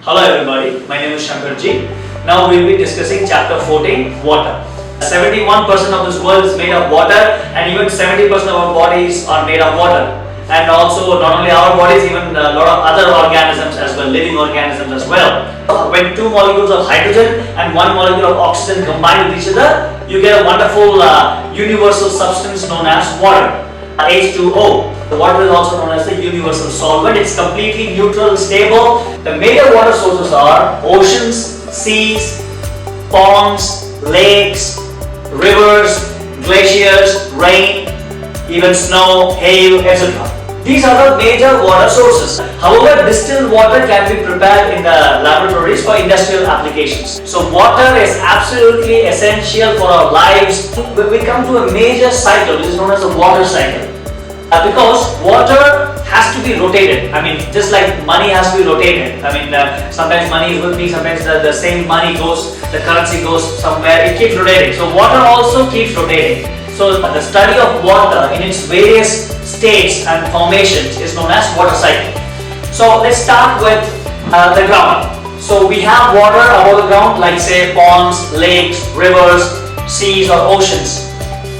Hello everybody, my name is Shankarji. Now we will be discussing chapter 14, water. 71% of this world is made of water, and even 70% of our bodies are made of water. And also not only our bodies, even a lot of other organisms as well, living organisms as well. When two molecules of hydrogen and one molecule of oxygen combine with each other, you get a wonderful universal substance known as water, H2O. The water is also known as the universal solvent. It's completely neutral, stable. The major water sources are oceans, seas, ponds, lakes, rivers, glaciers, rain, even snow, hail, etc. These are the major water sources. However, distilled water can be prepared in the laboratories for industrial applications. So water is absolutely essential for our lives. We come to a major cycle which is known as the water cycle. Because water has to be rotated. I mean, just like money has to be rotated. I mean, sometimes money is with me, sometimes the same money goes, the currency goes somewhere, it keeps rotating. So water also keeps rotating. So the study of water in its various states and formations is known as water cycle. So let's start with the ground. So we have water above the ground, like say ponds, lakes, rivers, seas or oceans.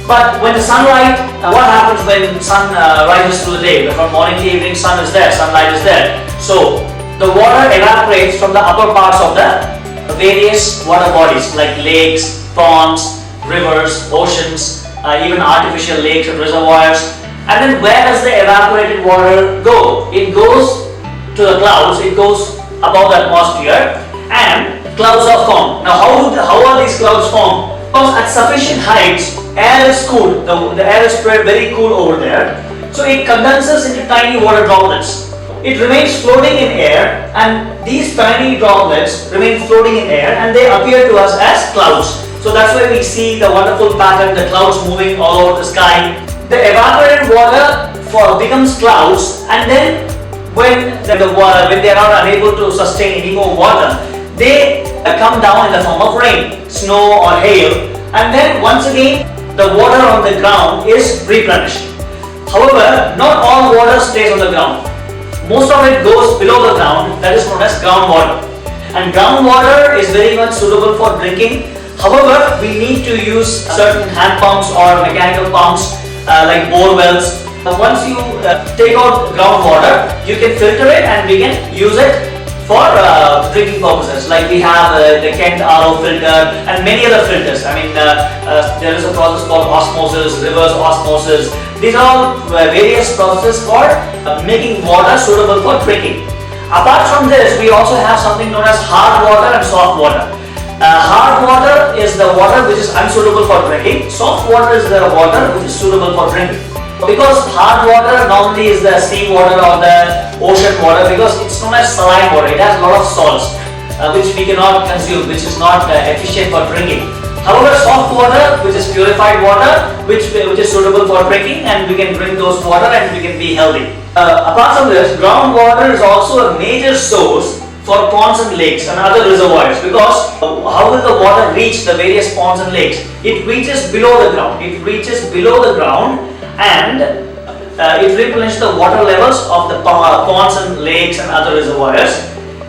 But when the sunlight, what happens when sun rises through the day? From morning to evening, sun is there, sunlight is there. So the water evaporates from the upper parts of the various water bodies like lakes, ponds, rivers, oceans, even artificial lakes and reservoirs. And then where does the evaporated water go? It goes to the clouds, it goes above the atmosphere, and clouds are formed. Now how are these clouds formed? Because at sufficient heights, air is cooled, the air is spread very cool over there, so it condenses into tiny water droplets. It remains floating in air, and these tiny droplets remain floating in air and they appear to us as clouds. So that's why we see the wonderful pattern, the clouds moving all over the sky. The evaporated water becomes clouds, and then when they are not unable to sustain any more water, they come down in the form of rain, snow or hail, and then once again the water on the ground is replenished. However, not all water stays on the ground. Most of it goes below the ground, that is known as groundwater. And groundwater is very much suitable for drinking. However, we need to use certain hand pumps or mechanical pumps like bore wells. Once you take out groundwater, you can filter it and we can use it for drinking purposes. Like we have the Kent RO filter and many other filters. I mean, there is a process called osmosis, reverse osmosis. These are all various processes for making water suitable for drinking. Apart from this, we also have something known as hard water and soft water. Hard water is the water which is unsuitable for drinking. Soft water is the water which is suitable for drinking. Because hard water normally is the sea water or the ocean water, because it's known as saline water. It has a lot of salts which we cannot consume, which is not efficient for drinking. However, soft water, which is purified water, which is suitable for drinking, and we can drink those water and we can be healthy. Apart from this, groundwater is also a major source for ponds and lakes and other reservoirs, because how will the water reach the various ponds and lakes? It reaches below the ground. It reaches below the ground and it replenishes the water levels of the ponds and lakes and other reservoirs.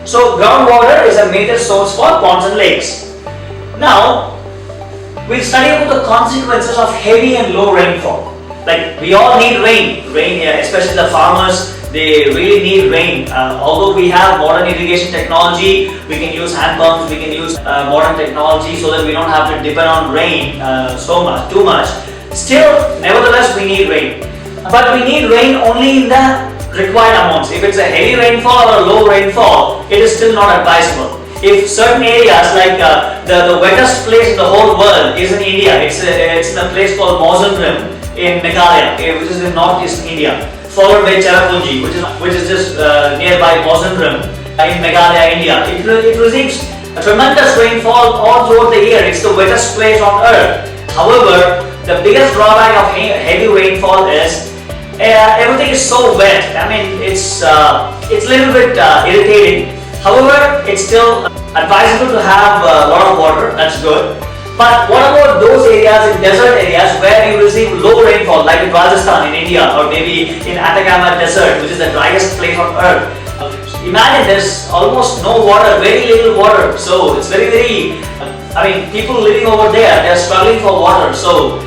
So groundwater is a major source for ponds and lakes. Now we'll study about the consequences of heavy and low rainfall. Like we all need rain, especially the farmers. They really need rain. Although we have modern irrigation technology, we can use hand pumps, we can use modern technology so that we don't have to depend on rain too much. Still, nevertheless, we need rain. But we need rain only in the required amounts. If it's a heavy rainfall or a low rainfall, it is still not advisable. If certain areas like the wettest place in the whole world is in India, it's in a place called Mozambique in Meghalaya, which is in northeastern India, followed by Cherrapunji, which is just nearby Mozambique in Meghalaya, India. It receives a tremendous rainfall all throughout the year. It's the wettest place on earth. However, the biggest drawback of heavy rainfall is everything is so wet. I mean, it's a little bit irritating. However, it's still advisable to have a lot of water. That's good. But what about those areas in desert areas where you receive low rainfall, like in Rajasthan in India, or maybe in Atacama Desert, which is the driest place on earth? imagine there's almost no water, very little water. So it's very, people living over there, they're struggling for water. So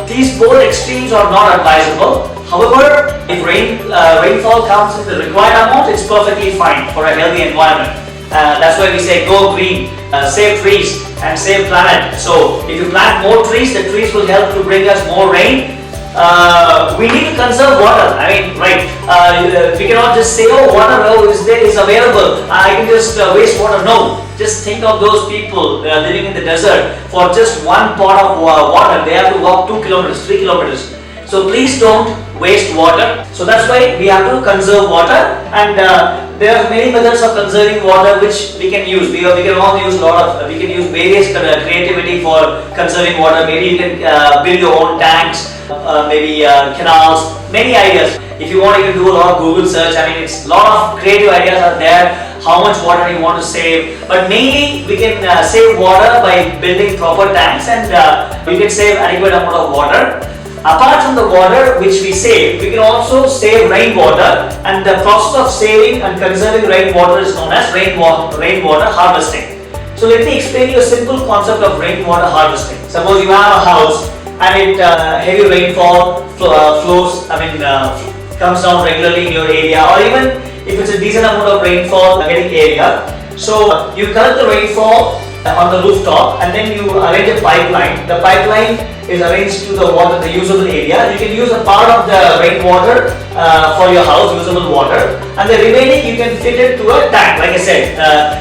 these both extremes are not advisable. However, if rainfall comes in the required amount, it's perfectly fine for a healthy environment. That's why we say go green, save trees and save planet. So if you plant more trees, the trees will help to bring us more rain. We need to conserve water. We cannot just say, oh, water is available, I can just waste water. No, just think of those people living in the desert. For just one pot of water, they have to walk 2 kilometers, 3 kilometers. So please don't waste water. So that's why we have to conserve water, and there are many methods of conserving water which we can use. We can all use we can use various creativity for conserving water. Maybe you can build your own tanks, maybe canals, many ideas. If you want, you can do a lot of Google search. It's a lot of creative ideas are there. How much water you want to save, but mainly we can save water by building proper tanks, and we can save adequate amount of water. Apart from the water which we save, we can also save rainwater, and the process of saving and conserving rainwater is known as rainwater harvesting. So let me explain you a simple concept of rainwater harvesting. Suppose you have a house and heavy rainfall comes down regularly in your area, or even if it's a decent amount of rainfall getting area. So you collect the rainfall on the rooftop, and then you arrange a pipeline. The pipeline is arranged to the usable area. You can use a part of the rainwater for your house, usable water, and the remaining you can fit it to a tank. Like I said,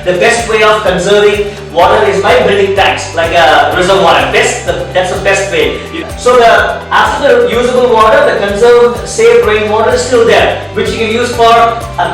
the best way of conserving water is by building tanks, like a reservoir. That's the best way. So after the usable water, the conserved, saved rainwater is still there, which you can use for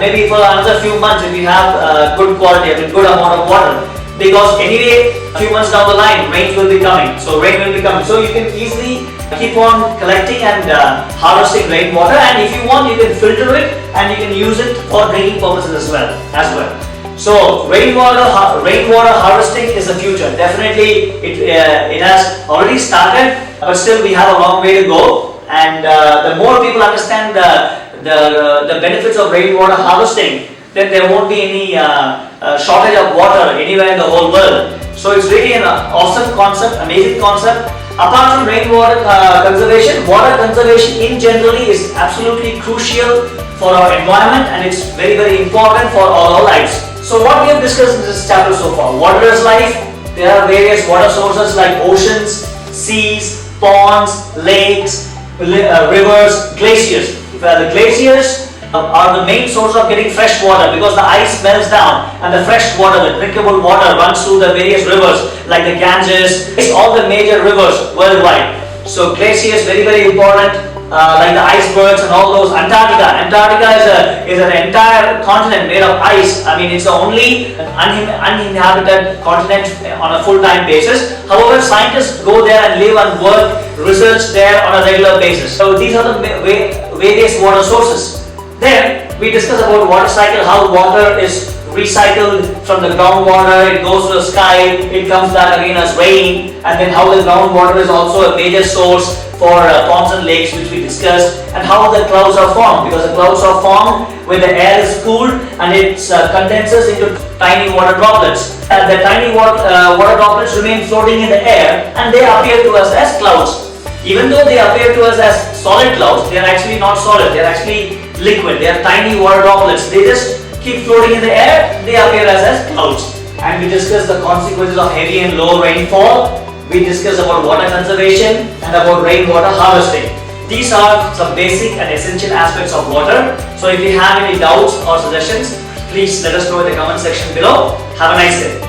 maybe for another few months if you have good quality, good amount of water. Because anyway, a few months down the line, rain will be coming. So you can easily keep on collecting and harvesting rainwater. And if you want, you can filter it and you can use it for drinking purposes as well. So rainwater harvesting is the future. Definitely, it has already started, but still we have a long way to go. And the more people understand the benefits of rainwater harvesting, then there won't be any shortage of water anywhere in the whole world. So it's really an awesome concept, amazing concept. Apart from rainwater conservation, water conservation in generally is absolutely crucial for our environment, and it's very important for all our lives. So what we have discussed in this chapter so far: water is life. There are various water sources like oceans, seas, ponds, lakes, rivers, glaciers. The glaciers are the main source of getting fresh water, because the ice melts down and the fresh water, the drinkable water, runs through the various rivers like the Ganges, all the major rivers worldwide. So glaciers very important, like the icebergs and all those. Antarctica is an entire continent made of ice. It's the only uninhabited continent on a full-time basis. However, scientists go there and live and work, research there on a regular basis. So these are the various water sources. Then we discuss about water cycle, how water is recycled from the groundwater, it goes to the sky, it comes back again as rain, and then how the groundwater is also a major source for ponds and lakes, which we discussed, and how the clouds are formed, because the clouds are formed when the air is cooled and it condenses into tiny water droplets. And the tiny water droplets remain floating in the air, and they appear to us as clouds. Even though they appear to us as solid clouds, they are actually not solid, they are actually liquid. They are tiny water droplets. They just keep floating in the air, they appear as clouds. And we discussed the consequences of heavy and low rainfall. We discussed about water conservation and about rainwater harvesting. These are some basic and essential aspects of water. So if you have any doubts or suggestions, please let us know in the comment section below. Have a nice day.